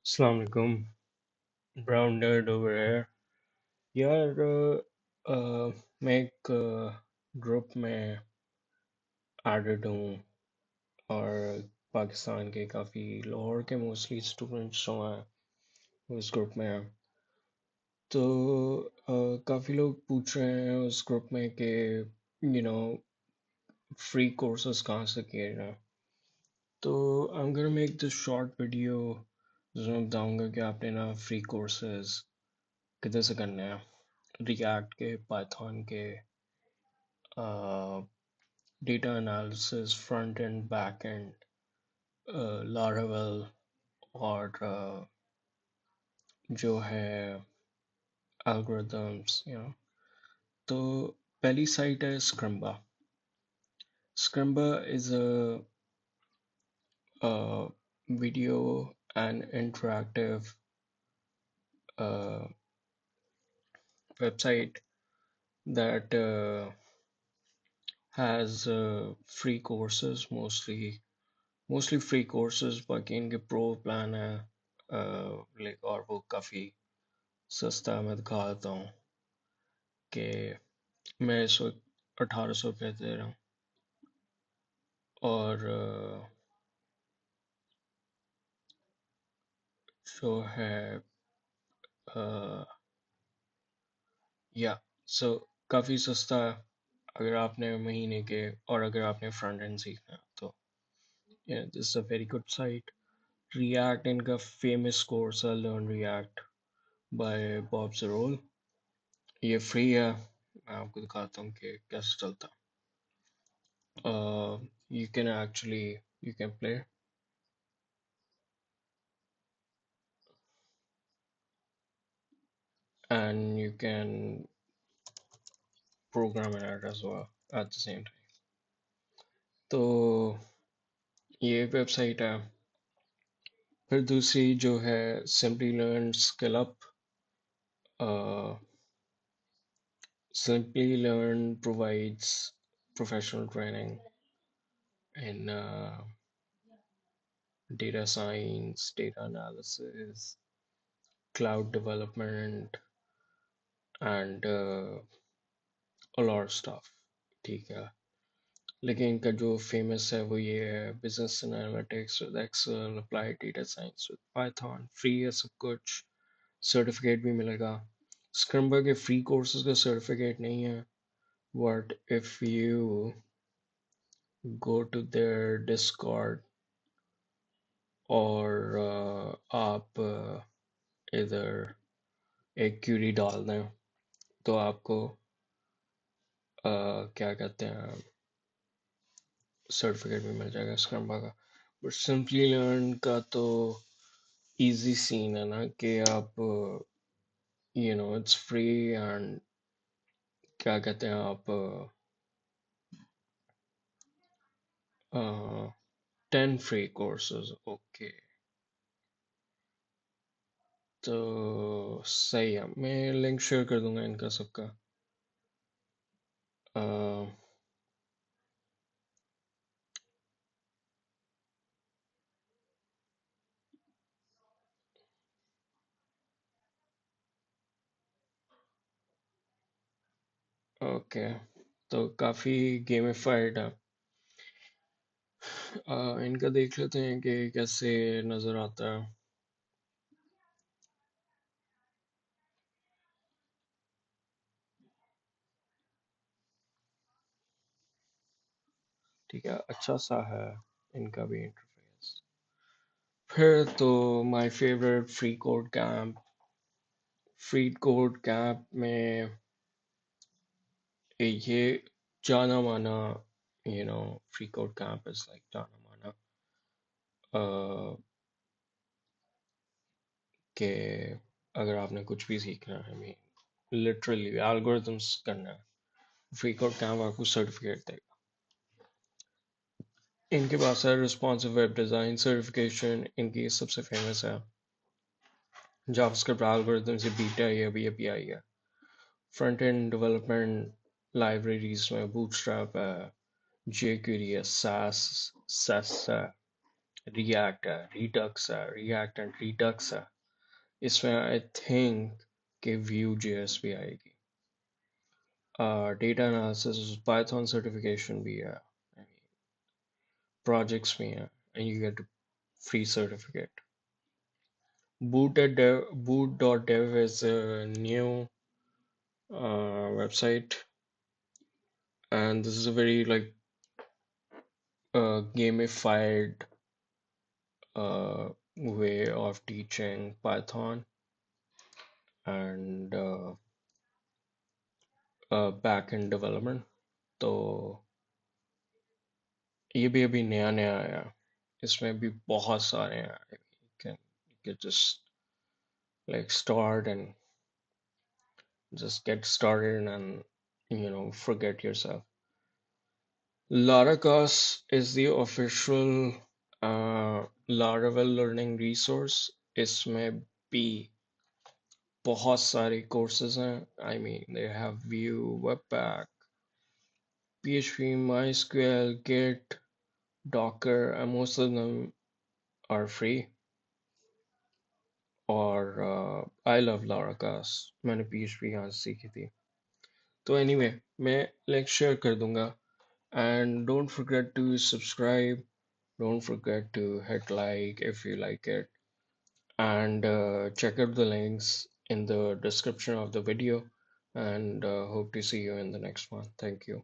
अस्सलाम वालेकुम। Brown nerd over है यार। मैं एक ग्रुप में एडेड हूँ और पाकिस्तान के काफ़ी लाहौर के मोस्टली स्टूडेंट्स जो हैं वो इस ग्रुप में हैं। तो काफ़ी लोग पूछ रहे हैं उस ग्रुप में कि यू नो फ्री कोर्सेज कहाँ से किए जाएं। तो I am gonna make this short video जिसमें मैं बताऊँगा कि आपने ना फ्री कोर्सेज किधर से करने हैं। रिएक्ट के, पाइथन के, data analysis, front end back end, Laravel और जो है एल्गोरिदम्स तो पहली साइट है Scrimba. Scrimba is a video and interactive uh, website that has free courses, mostly free courses, बाकी इनके प्रो प्लान है लाइक और वो काफ़ी सस्ता है। मैं दिखा देता हूँ कि मैं इस वक्त 1800 रुपये दे रहा हूँ और जो है या सो काफ़ी सस्ता है अगर आपने महीने के, और अगर आपने फ्रंट एंड सीखना है तो this is a very good site. React इनका फेमस कोर्स है, learn react bye Bob Jarol. ये फ्री है, मैं आपको दिखाता हूँ कि कैसे चलता है। You can actually you can play and you can program in it as well at the same time. तो ये वेबसाइट है। फिर दूसरी जो है simply learn skill up. Simply learn provides professional training in data science, data analysis, cloud development and a lot of stuff। ठीक है, लेकिन इनका जो फेमस है वो ये है business analytics with Excel, applied data science with Python. Free है सब कुछ, सर्टिफिकेट भी मिलेगा। स्क्रम्बा के फ्री कोर्सेज का सर्टिफिकेट नहीं है, but if you go to there Discord और आप इधर एक क्यूरी डाल दें तो आपको क्या कहते हैं सर्टिफिकेट भी मिल जाएगा स्क्रम्बा का। बट सिंपली लर्न का तो इजी सीन है ना कि आप इट्स फ्री एंड क्या कहते हैं आप 10 फ्री कोर्सेज। ओके, तो सही है, मैं लिंक शेयर कर दूंगा इनका सबका। ओके, तो काफ़ी गेमिफाइड है। इनका देख लेते हैं कि कैसे नज़र आता है। ठीक है, अच्छा सा है इनका भी इंटरफेस। फिर तो my favourite free code camp में ये जाना माना, free code camp is like जाना माना कि अगर आपने कुछ भी सीखना है, लिटरली एल्गोरिथम्स करना है, फ्री कोड कैंप आपको सर्टिफिकेट देगा। इनके पास है रिस्पॉन्सिव वेब डिज़ाइन सर्टिफिकेशन, इनकी सबसे फेमस है। जावास्क्रिप्ट एल्गोरिथम्स ये बीटा है, अभी आई है। फ्रंट एंड डेवलपमेंट लाइब्रेरीज में बूटस्ट्रैप है, jQuery है, सास है, React Redux React and Redux इसमें आई थिंक कि Vue.js भी आएगी. Data analysis Python certification भी है. I mean, projects भी हैं and you get a free certificate. Boot.dev is a new website, and this is a very like gamified way of teaching Python and backend development. तो ये भी अभी नया नया आया. इसमें भी बहुत सारे हैं. You can just like start and just get started and forget yourself. Laracos is the official Laravel learning resource. इसमें भी बहुत सारे courses हैं. I mean, they have Vue, Webpack, PHP, MySQL, Git, Docker, and most of them are free. और I love Laracos. मैंने PHP यहाँ से सीखी थी. तो anyway, मैं like share कर दूंगा. And don't forget to subscribe. Don't forget to hit like if you like it. And check out the links in the description of the video. And hope to see you in the next one. Thank you.